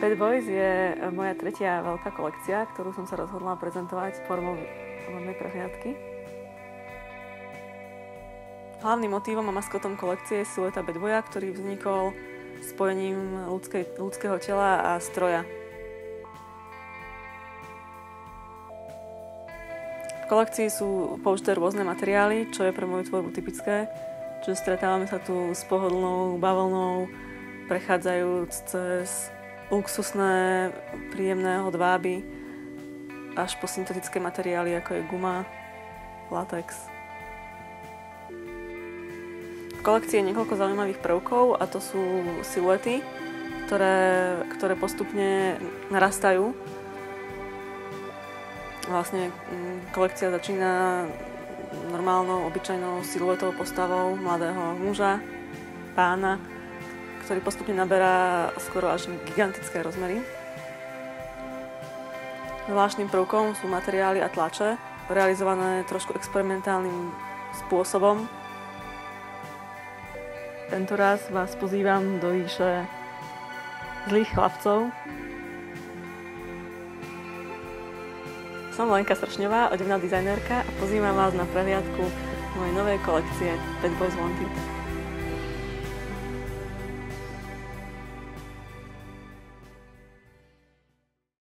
Bad Boys je moja tretia veľká kolekcia, ktorú som sa rozhodla prezentovať formou vodnej prehliadky. Hlavným motívom a maskotom kolekcie je silueta Bad Boya, ktorý vznikol spojením ľudského tela a stroja. V kolekcii sú použité rôzne materiály, čo je pre moju tvorbu typické. Čiže stretávame sa tu s pohodlnou bavlnou, prechádzajúc cez luxusné, príjemné hodváby až po syntetické materiály, ako je guma, latex. V kolekcii je niekoľko zaujímavých prvkov a to sú siluety, ktoré postupne narastajú. Vlastne kolekcia začína normálnou, obyčajnou siluetou, postavou mladého muža, pána, ktorý postupne naberá skoro až gigantické rozmery. Zvláštnym prvkom sú materiály a tlače, realizované trošku experimentálnym spôsobom. Tentoraz vás pozývam do ríše zlých chlapcov. Som Lenka Sršňová, odevná dizajnérka a pozývam vás na prehliadku mojej novej kolekcie Bad Boys Wanted.